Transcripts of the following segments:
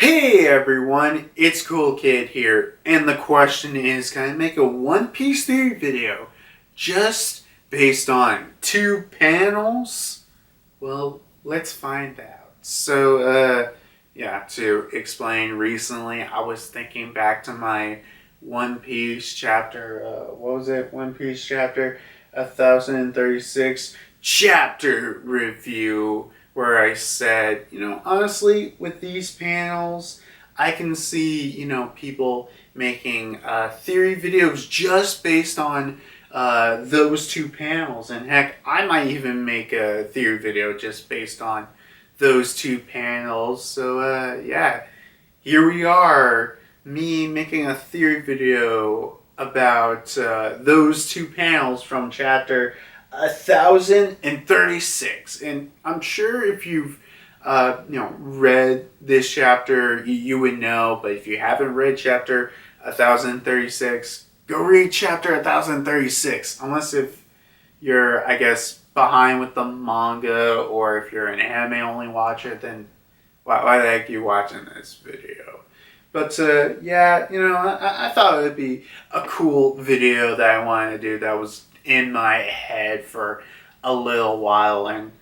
Hey everyone, it's Coolkid here, and the question is, can I make a One Piece theory video just based on two panels? Well, let's find out. So, to explain, recently I was thinking back to my One Piece chapter, what was it? One Piece chapter 1036 chapter review, where I said, honestly, with these panels, I can see, people making theory videos just based on those two panels. And heck, I might even make a theory video just based on those two panels. So, here we are, me making a theory video about those two panels from chapter 1036, and I'm sure if you've read this chapter, you would know. But if you haven't read chapter 1036, go read chapter 1036. Unless if you're, I guess, behind with the manga, or if you're an anime only watcher, then why the heck are you watching this video? But I thought it would be a cool video that I wanted to do that was in my head for a little while. And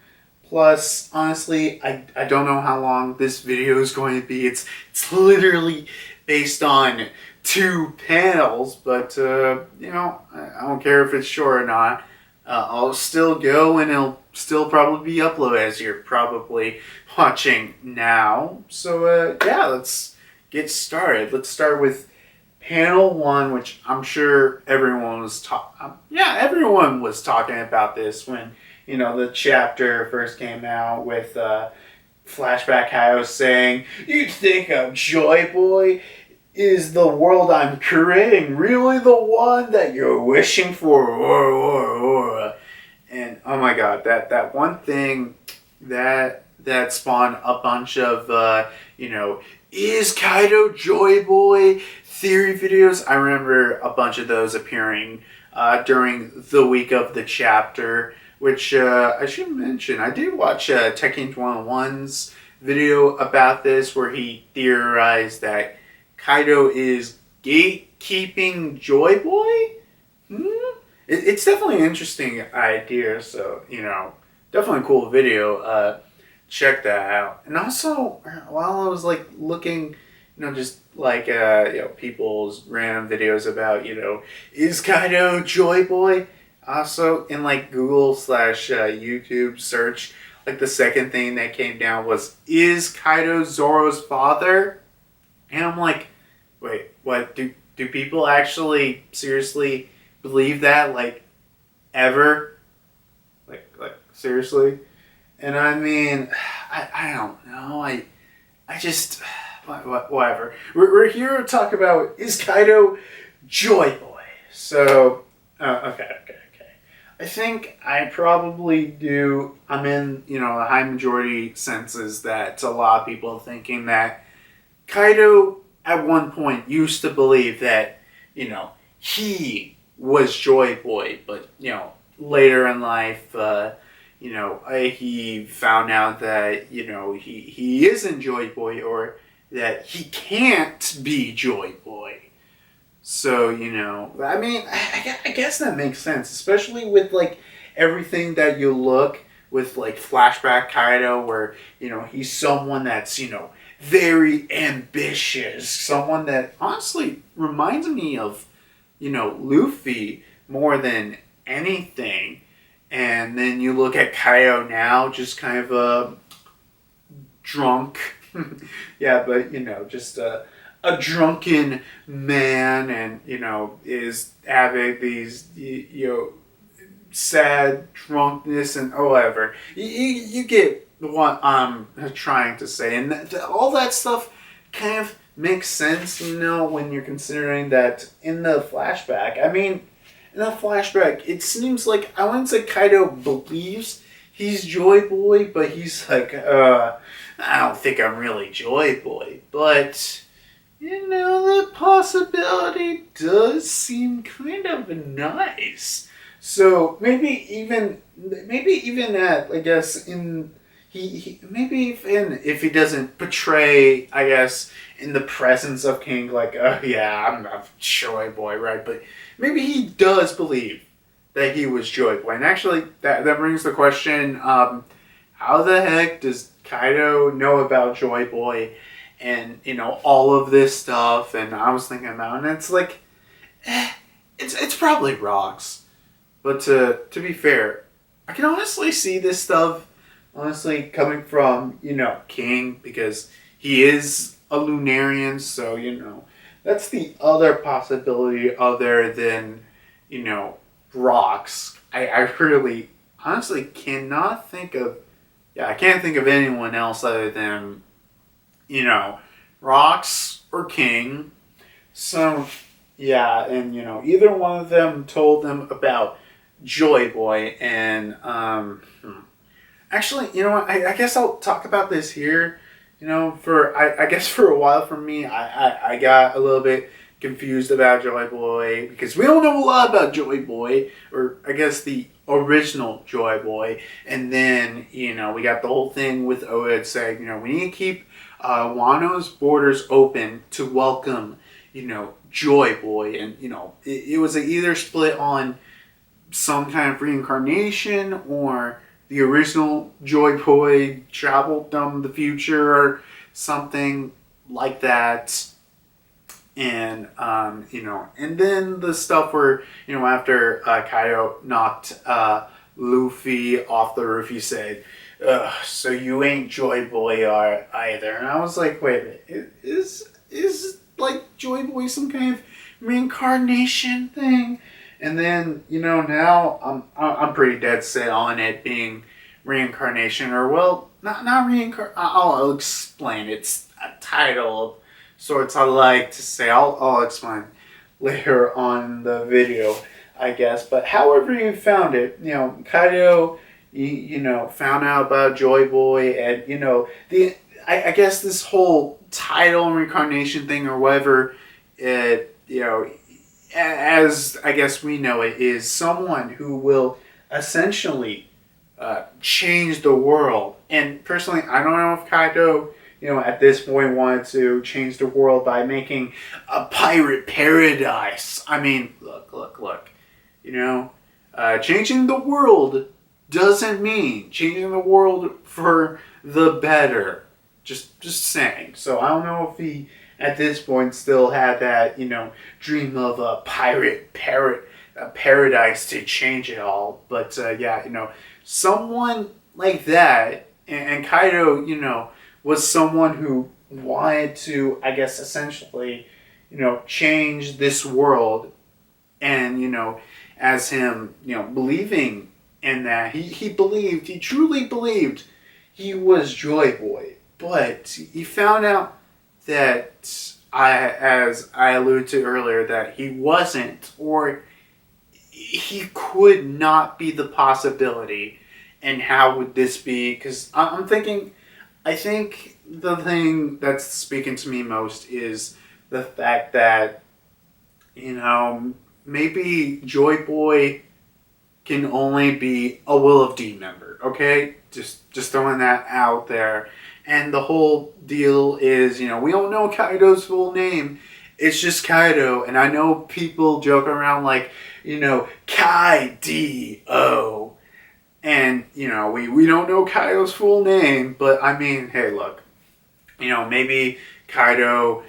plus, honestly, I don't know how long this video is going to be. It's literally based on two panels, but I don't care if it's short or not. I'll still go, and it'll still probably be uploaded as you're probably watching now. So let's get started. Let's start with panel one, which I'm sure everyone was talking about this when the chapter first came out, with flashback Kaido saying, "You think I'm JoyBoy? Is the world I'm creating really the one that you're wishing for?" And oh my god, that one thing that spawned a bunch of is Kaido JoyBoy theory videos. I remember a bunch of those appearing during the week of the chapter, which I should mention, I did watch Tekken 101's video about this, where he theorized that Kaido is gatekeeping JoyBoy. It's definitely an interesting idea, so, definitely a cool video. Check that out. And also, while I was looking, just people's random videos about, is Kaido JoyBoy? Also, in Google/YouTube search, the second thing that came down was, is Kaido Zoro's father? And I'm like, wait, what? Do people actually seriously believe that? Ever? Seriously? And I mean, I don't know. I just, whatever. We're here to talk about, is Kaido JoyBoy? So, okay. I think I probably do. I'm in, the high majority senses that a lot of people are thinking that Kaido at one point used to believe that, he was JoyBoy, but, later in life, he found out that, he isn't JoyBoy, or that he can't be JoyBoy. So, I mean, I guess that makes sense, especially with, everything that you look with, flashback Kaido, where, he's someone that's, very ambitious, someone that honestly reminds me of, Luffy more than anything. And then you look at Kaido now, just kind of a drunk, just a drunken man, and, is having these, sad drunkenness and whatever. You get what I'm trying to say. And all that stuff kind of makes sense, when you're considering that in the flashback. I mean, in the flashback, it seems like, I wouldn't say Kaido believes he's JoyBoy, but he's like, I don't think I'm really JoyBoy. But, the possibility does seem kind of nice. So maybe even at, I guess, he maybe if he doesn't portray, I guess, in the presence of King, like, oh yeah, I'm a Joy Boy, right? But maybe he does believe that he was Joy Boy. And actually, that brings the question, how the heck does Kaido know about Joy Boy and, all of this stuff? And I was thinking about it, and it's like, it's probably rocks. But to be fair, I can honestly see this stuff, honestly, coming from, King, because he is a Lunarian, so, that's the other possibility other than, rocks. I really, honestly cannot think of, I can't think of anyone else other than, rocks or King. So, yeah, and, either one of them told them about Joy Boy, and, actually, you know what, I guess I'll talk about this here. I guess for a while for me, I got a little bit confused about Joy Boy because we don't know a lot about Joy Boy, or I guess the original Joy Boy. And then, we got the whole thing with Oda saying, we need to keep Wano's borders open to welcome, Joy Boy. And, it was either split on some kind of reincarnation or the original Joy Boy traveled down the future or something like that. And, and then the stuff where, after Kaido knocked Luffy off the roof, he said, so you ain't Joy Boy either. And I was like, wait a minute, is like Joy Boy some kind of reincarnation thing? And then, now I'm pretty dead set on it being reincarnation, or, well, not reincarnation. I'll explain. It's a title of sorts I like to say. I'll explain later on the video, I guess. But however you found it, Kaido, found out about Joy Boy, and, I guess this whole title and reincarnation thing, or whatever, as I guess we know it, is someone who will essentially change the world. And personally, I don't know if Kaido, at this point wanted to change the world by making a pirate paradise. I mean, look. Changing the world doesn't mean changing the world for the better. Just saying. So I don't know if he, at this point, still had that, dream of a pirate paradise to change it all. But, someone like that, and Kaido, was someone who wanted to, I guess, essentially, change this world. And, as him, believing in that, he truly believed he was Joy Boy. But he found out that, as I alluded to earlier, that he wasn't, or he could not be the possibility. And how would this be? Because I think the thing that's speaking to me most is the fact that, maybe Joy Boy can only be a Will of D member, okay? Just throwing that out there. And the whole deal is, we don't know Kaido's full name. It's just Kaido. And I know people joke around like, Kaido. And, we don't know Kaido's full name. But, I mean, hey, look. Maybe Kaido,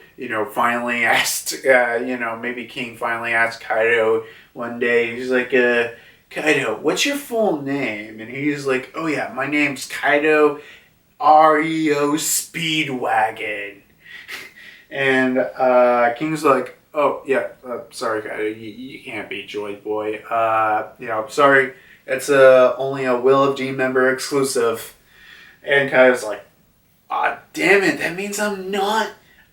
finally asked, maybe King finally asked Kaido one day. He's like, Kaido, what's your full name? And he's like, oh yeah, my name's Kaido REO Speedwagon. And King's like, oh yeah, sorry Kaido, you can't be Joy Boy. Sorry, it's only a Will of D member exclusive. And Kaido's like, damn it, that means I'm not.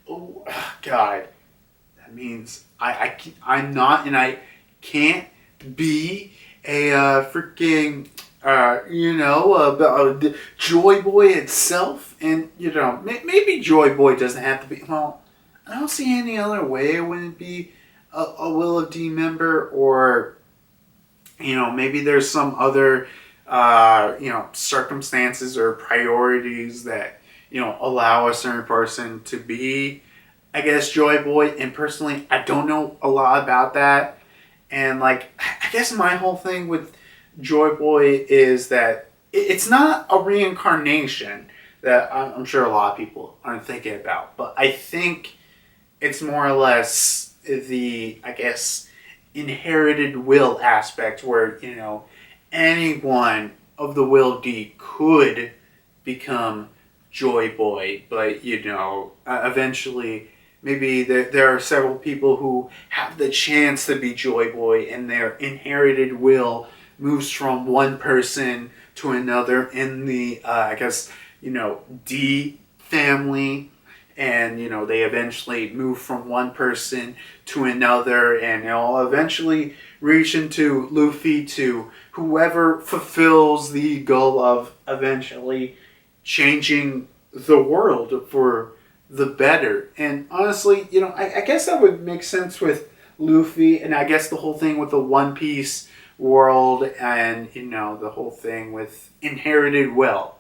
Oh, God, that means I'm not, and I can't be a freaking Joy Boy itself. And maybe Joy Boy doesn't have to be. Well, I don't see any other way it wouldn't be a Will of D member, or maybe there's some other circumstances or priorities that, allow a certain person to be, I guess, Joy Boy. And personally, I don't know a lot about that. And like, I guess my whole thing with Joy Boy is that it's not a reincarnation that I'm sure a lot of people aren't thinking about. But I think it's more or less the, I guess, inherited will aspect where, anyone of the will D could become Joy Boy, but, eventually maybe there are several people who have the chance to be Joy Boy, and their inherited will moves from one person to another in the, D family. And, they eventually move from one person to another, and they'll eventually reach into Luffy to whoever fulfills the goal of eventually changing the world for the better. And honestly, I guess that would make sense with Luffy, and I guess the whole thing with the One Piece world, and, the whole thing with inherited will.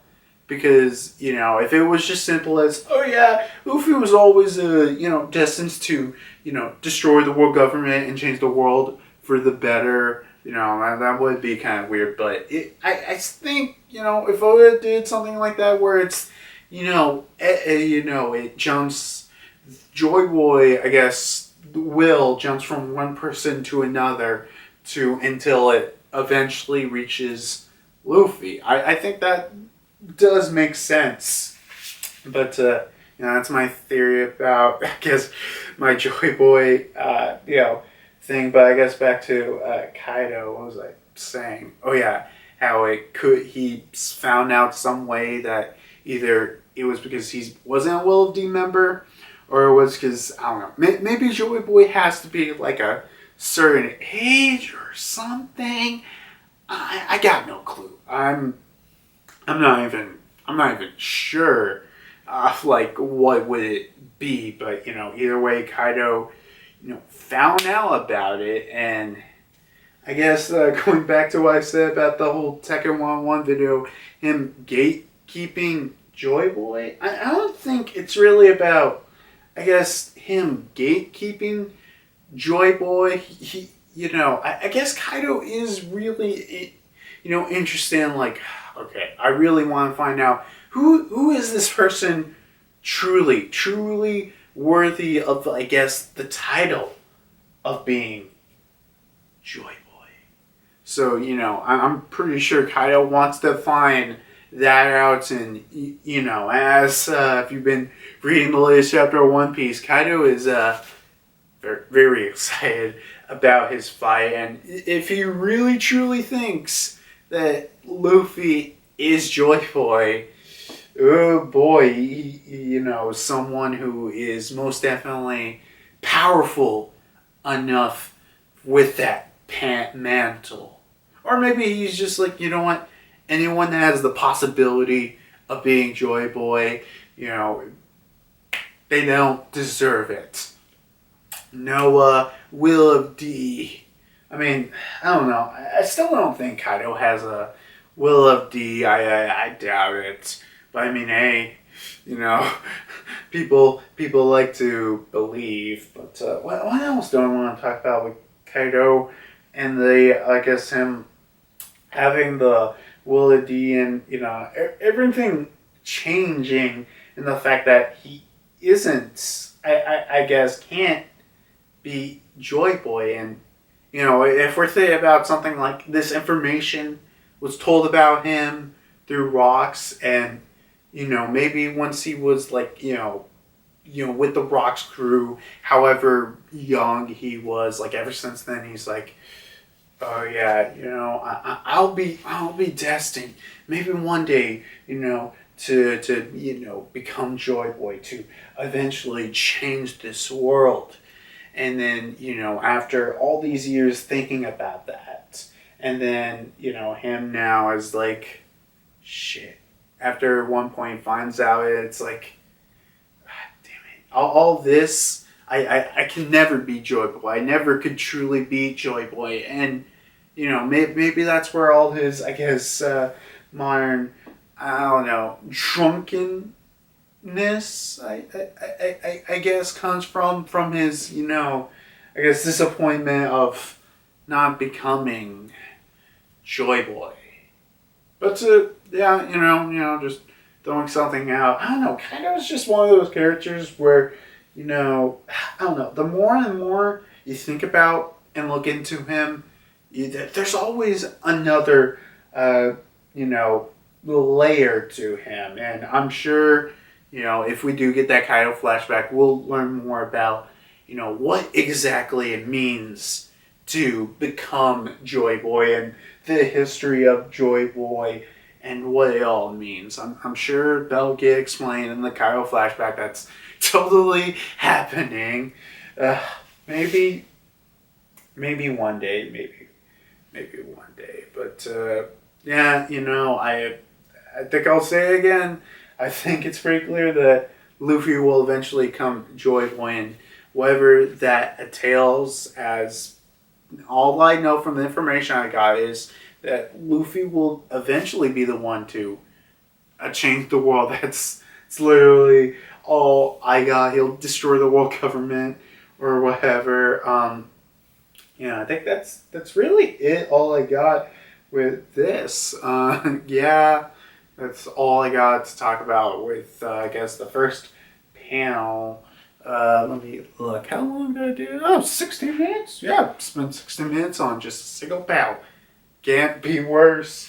Because, if it was just simple as, oh yeah, Luffy was always, destined to, destroy the world government and change the world for the better, that would be kind of weird. But I think, if Oda did something like that where it's, it jumps, Joy Boy, I guess, will jumps from one person to another until it eventually reaches Luffy. I think that does make sense. But that's my theory about, I guess, my Joy Boy thing. But I guess back to Kaido. What was I saying? Oh yeah, how he found out some way that either it was because he wasn't a Will of D member, or it was because, I don't know, maybe Joy Boy has to be like a certain age or something. I got no clue. I'm not even sure, like, what would it be, but, either way, Kaido, found out about it. And I guess, going back to what I said about the whole Tekken 1-1 video, him gatekeeping Joy Boy, I don't think it's really about, I guess, him gatekeeping Joy Boy. I guess Kaido is really, interested in, like, okay, I really want to find out who is this person truly worthy of, I guess, the title of being Joy Boy. So, I'm pretty sure Kaido wants to find that out. And, as if you've been reading the latest chapter of One Piece, Kaido is very, very excited about his fight. And if he really truly thinks that Luffy is Joy Boy, oh boy, someone who is most definitely powerful enough with that mantle. Or maybe he's just like, what, anyone that has the possibility of being Joy Boy, they don't deserve it. No Will of D. I mean, I don't know. I still don't think Kaido has a Will of D. I doubt it. But I mean, hey, people like to believe. But what else do I want to talk about with Kaido and I guess him having the Will of D, and everything changing, and the fact that he isn't, I guess, can't be Joy Boy. And if we're thinking about something like this, information was told about him through rocks, and maybe once he was like with the Rocks crew, however young he was, like ever since then he's like, oh yeah, I'll be destined maybe one day to become Joy Boy, to eventually change this world. And then, after all these years thinking about that, and then, him now is like, shit. After one point finds out, it's like, God damn it. All this, I can never be Joy Boy. I never could truly be Joy Boy. And, maybe that's where all his, I guess, modern, I don't know, drunkenness, I guess, comes from his, I guess, disappointment of not becoming JoyBoy. But yeah, just throwing something out. I don't know. Kaido is just one of those characters where, I don't know. The more and more you think about and look into him, there's always another, layer to him. And I'm sure, if we do get that Kaido flashback, we'll learn more about, what exactly it means to become JoyBoy and the history of JoyBoy and what it all means. I'm sure that'll get explained in the Kaido flashback that's totally happening. Maybe one day, maybe one day. But yeah, I think I'll say it again. I think it's pretty clear that Luffy will eventually come JoyBoy, and whatever that entails, as all I know from the information I got is that Luffy will eventually be the one to change the world. It's literally all I got. He'll destroy the world government or whatever. I think that's really it. All I got with this. Yeah, that's all I got to talk about with, I guess, the first panel. Let me look. How long did I do? Oh, 16 minutes? Yeah, spent 16 minutes on just a single panel. Can't be worse.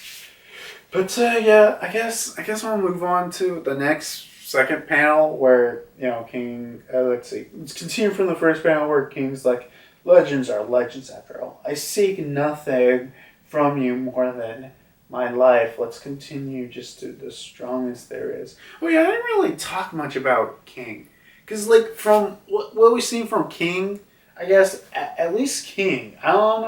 But yeah, I guess I'll move on to the next second panel where, King, let's see. Let's continue from the first panel where King's like, legends are legends after all. I seek nothing from you more than my life. Let's continue just to the strongest there is. Oh yeah, I didn't really talk much about King. Because, from what we've seen from King, I guess, at least King, I don't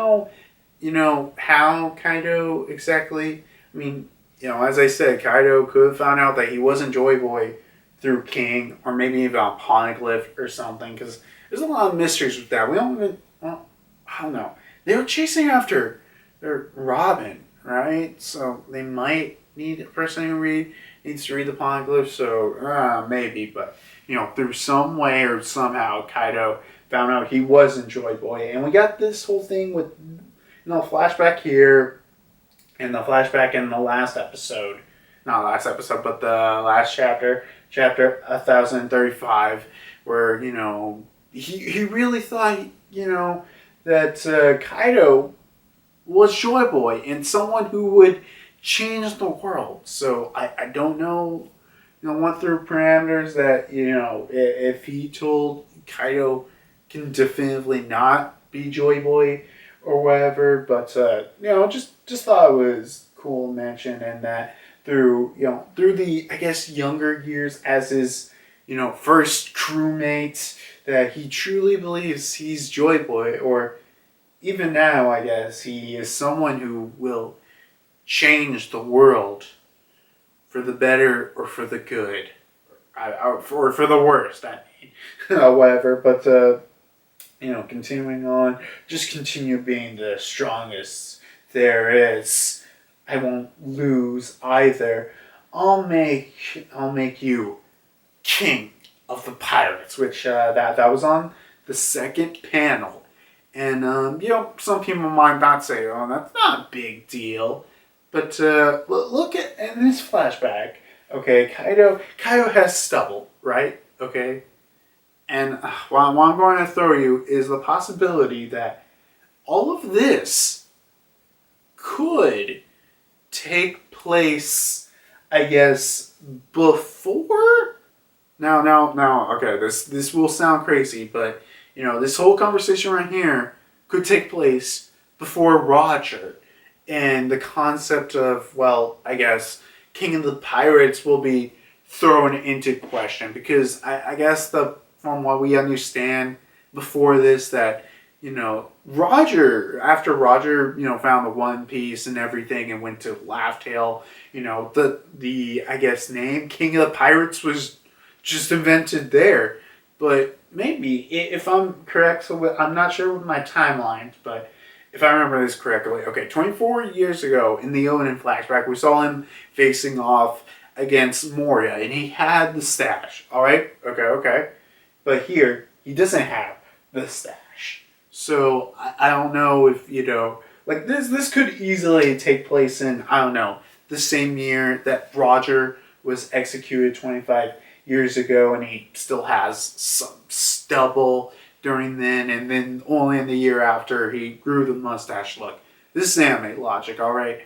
know, how Kaido exactly, I mean, as I said, Kaido could have found out that he wasn't JoyBoy through King, or maybe even a poneglyph or something, because there's a lot of mysteries with that. We don't even, well, I don't know. They were chasing after their Robin, right? So they might need a person who needs to read the poneglyph, so maybe, but through some way or somehow, Kaido found out he wasn't JoyBoy. And we got this whole thing with, flashback here, and the flashback in the last episode. Not last episode, but the last chapter 1035, where, he really thought, that Kaido was JoyBoy and someone who would change the world. So I don't know, went through parameters that, if he told Kaido can definitively not be JoyBoy or whatever, but, just thought it was cool to mention, and that through the, I guess, younger years as his, first crewmate, that he truly believes he's JoyBoy, or even now, I guess, he is someone who will change the world for the better or for the good, or for the worst, I mean, whatever. But continuing on, just continue being the strongest there is. I won't lose either. I'll make you king of the pirates, which that was on the second panel, and some people might not say, oh, that's not a big deal. But look at in this flashback, okay, Kaido has stubble, right? Okay? And what I'm going to throw you is the possibility that all of this could take place, I guess, before? Now, okay, this will sound crazy, but, this whole conversation right here could take place before Roger. And the concept of, well, I guess, King of the Pirates will be thrown into question. Because I guess from what we understand before this, that, after Roger, found the One Piece and everything and went to Laugh Tale, the I guess, name King of the Pirates was just invented there. But maybe, if I'm correct, so I'm not sure with my timelines, but if I remember this correctly, okay, 24 years ago in the Oden flashback, we saw him facing off against Moria, and he had the stash. All right, okay. But here, he doesn't have the stash. So I don't know if, like this could easily take place in, I don't know, the same year that Roger was executed 25 years ago, and he still has some stubble during then, and then only in the year after he grew the mustache look. This is anime logic, all right?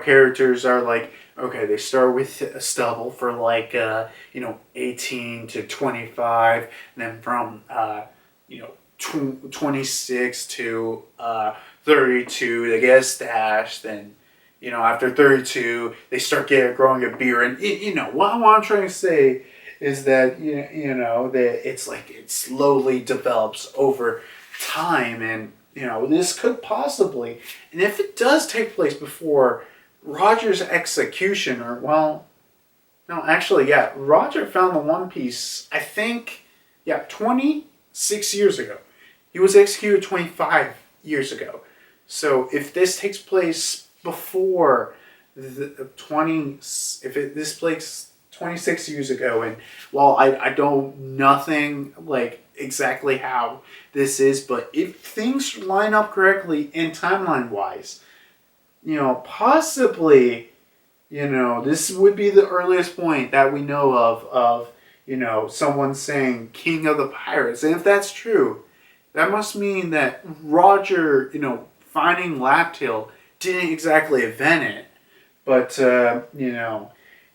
Characters are like, okay, they start with a stubble for like, 18 to 25, and then from, 26 to 32, they get a stash. Then, after 32, they start growing a beard. And, what I'm trying to say is that, that it's like it slowly develops over time. And, this could possibly, and if it does take place before Roger's execution, or, well, no, actually, yeah, Roger found the One Piece, I think, 26 years ago. He was executed 25 years ago. So if this takes place before this place 26 years ago, and while I don't nothing like exactly how this is, but if things line up correctly and timeline wise, possibly, this would be the earliest point that we know of someone saying King of the Pirates. And if that's true, that must mean that Roger, finding Laptail didn't exactly invent it. But,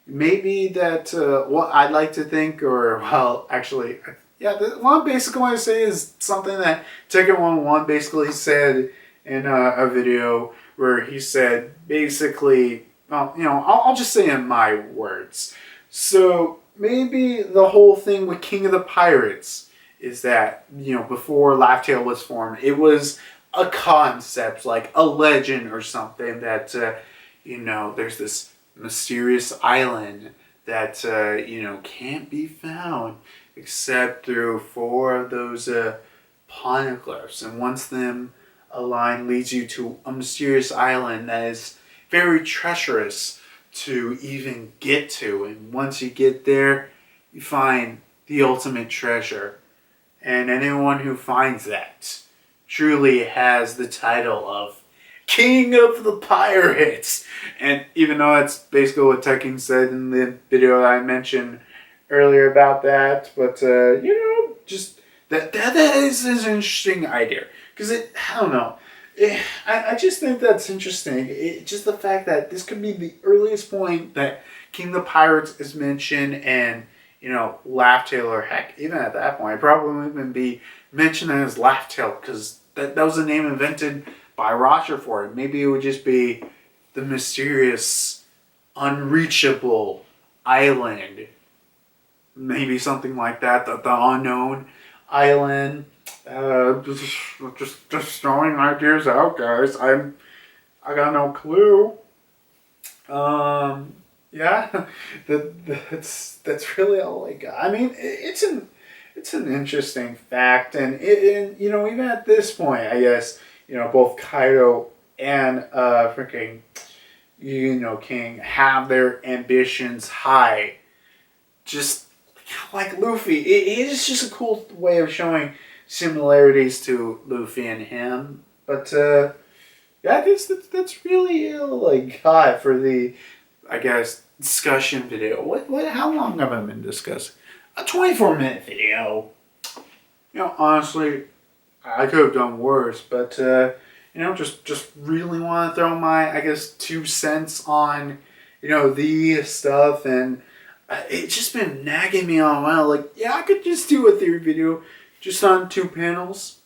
maybe that, what I'd like to think, or, well, actually, what I basically want to say is something that Tekken 1-1 basically said in a video where he said, basically, well, I'll just say in my words. So, maybe the whole thing with King of the Pirates is that, before Laptail was formed, it was a concept, like a legend or something that, there's this mysterious island that, can't be found except through 4 of those poneglyphs. And once them aligned leads you to a mysterious island that is very treacherous to even get to. And once you get there, you find the ultimate treasure. And anyone who finds that truly has the title of King of the Pirates. And even though that's basically what Tekken said in the video I mentioned earlier about that, but just that is an interesting idea, because I don't know, I just think that's interesting. Just the fact that this could be the earliest point that King of the Pirates is mentioned, and Laptail, or heck, even at that point, it probably wouldn't even be mentioned as Laptail, because that was a name invented by Roger for it. Maybe it would just be the mysterious, unreachable island. Maybe something like that, the unknown island. Just throwing ideas out, guys. I got no clue. That's really all I got. I mean, it's an interesting fact, and even at this point, I guess both Kaido and freaking King have their ambitions high, just like Luffy. It is just a cool way of showing similarities to Luffy and him. But I guess that's really all I got for the, I guess, discussion video. How long have I been discussing? A 24-minute video. Honestly, I could have done worse, but just really want to throw my, I guess, 2 cents on the stuff, and it's just been nagging me on a while. Like, I could just do a theory video just on 2 panels,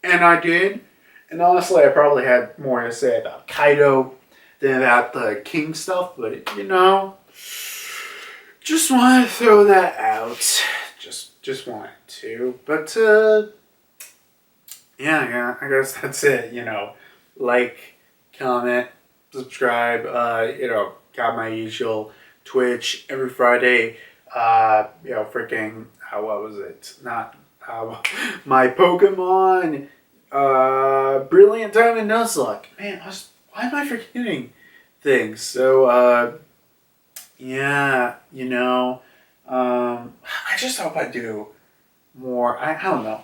and I did. And honestly, I probably had more to say about Kaido than about the King stuff, but just want to throw that out. Just wanted to. But I guess that's it. Like, comment, subscribe. Got my usual Twitch every Friday. Freaking what was it? Not my Pokemon Brilliant Diamond Nuzlocke. Man, why am I forgetting things? So, yeah, I just hope I do more. I don't know.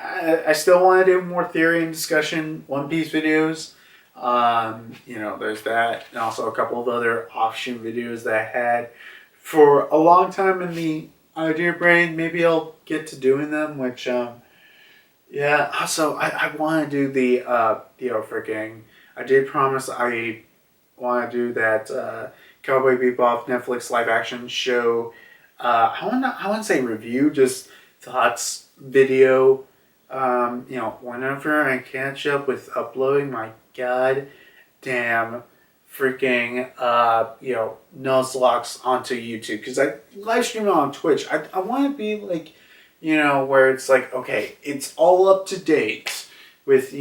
I still want to do more theory and discussion One Piece videos. There's that, and also a couple of other offshoot videos that I had for a long time in the idea brain. Maybe I'll get to doing them, which, yeah. Also, I want to do the, freaking, I did promise I want to do that, Cowboy Bebop Netflix live action show. I want to say review, just thoughts video. Whenever I catch up with uploading my goddamn freaking, Nuzlocks onto YouTube, because I live stream it on Twitch. I want to be like, where it's like, okay, it's all up to date with,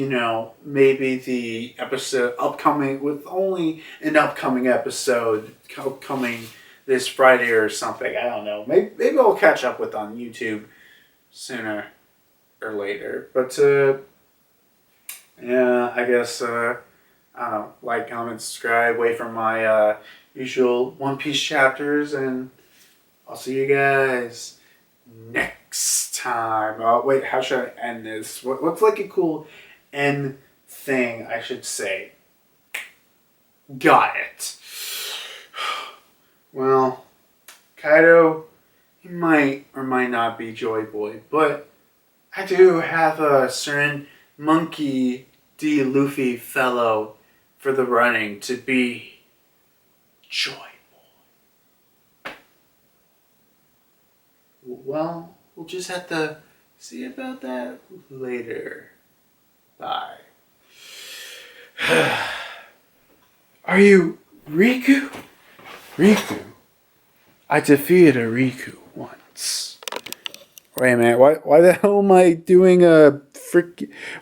maybe the episode upcoming, with only an upcoming episode coming this Friday or something. I don't know. Maybe I'll catch up with on YouTube sooner or later. But, yeah, I guess, I don't know, like, comment, subscribe, wait for my usual One Piece chapters, and I'll see you guys next time. Oh, wait, how should I end this? What's like a cool end thing I should say? Got it. Well, Kaido, he might or might not be JoyBoy, but I do have a certain Monkey D. Luffy fellow for the running to be JoyBoy. Well, we'll just have to see about that later. Bye. Are you Riku? Riku? I defeated a Riku once. Wait a minute, why the hell am I doing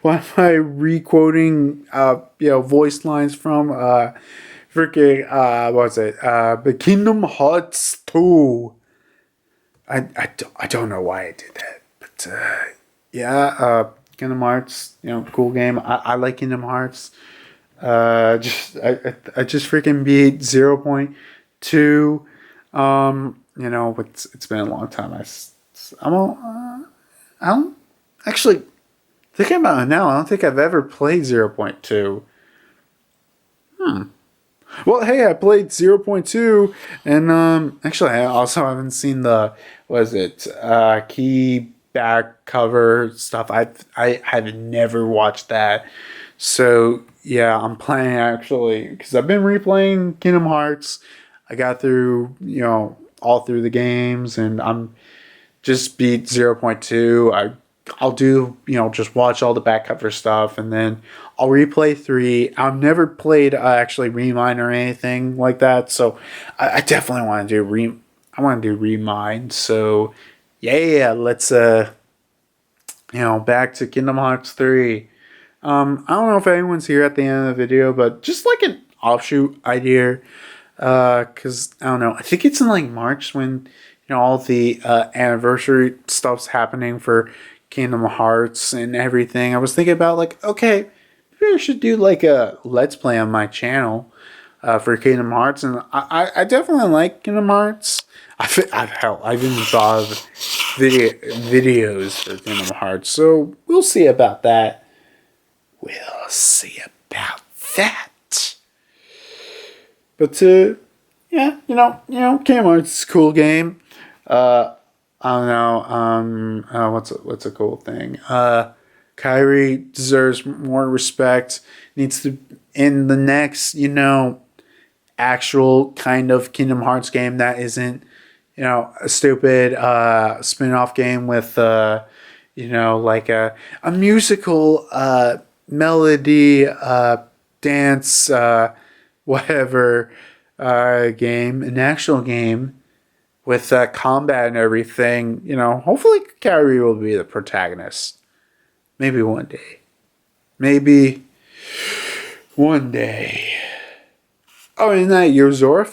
why am I re-quoting, voice lines from, what's it, the Kingdom Hearts 2. I don't know why I did that, but, yeah, Kingdom Hearts, cool game. I like Kingdom Hearts. I just freaking beat 0.2. It's been a long time. I don't actually, thinking about it now, I don't think I've ever played 0.2. Well, hey, I played 0.2, and actually, I also haven't seen the key back cover stuff. I have never watched that. So yeah, I'm planning actually, because I've been replaying Kingdom Hearts. I got through all through the games, and I'm just beat 0.2. I'll do, just watch all the back cover stuff, and then I'll replay 3. I've never played actually Remind or anything like that, so I definitely want to do Remind. So yeah, let's back to Kingdom Hearts 3. I don't know if anyone's here at the end of the video, but just like an offshoot idea, because I don't know, I think it's in like March when all the anniversary stuff's happening for Kingdom Hearts and everything. I was thinking about like, okay, maybe I should do like a Let's Play on my channel for Kingdom Hearts, and I definitely like Kingdom Hearts. I've even thought of videos for Kingdom Hearts, so we'll see about that. We'll see about that. But yeah, Kingdom Hearts is a cool game. I don't know. What's a cool thing? Kyrie deserves more respect. Needs to, in the next, actual kind of Kingdom Hearts game that isn't, a stupid spin-off game with, like a musical melody, dance, whatever game, an actual game with combat and everything. Hopefully Kyrie will be the protagonist. Maybe one day. Maybe one day. Oh, and that Yozora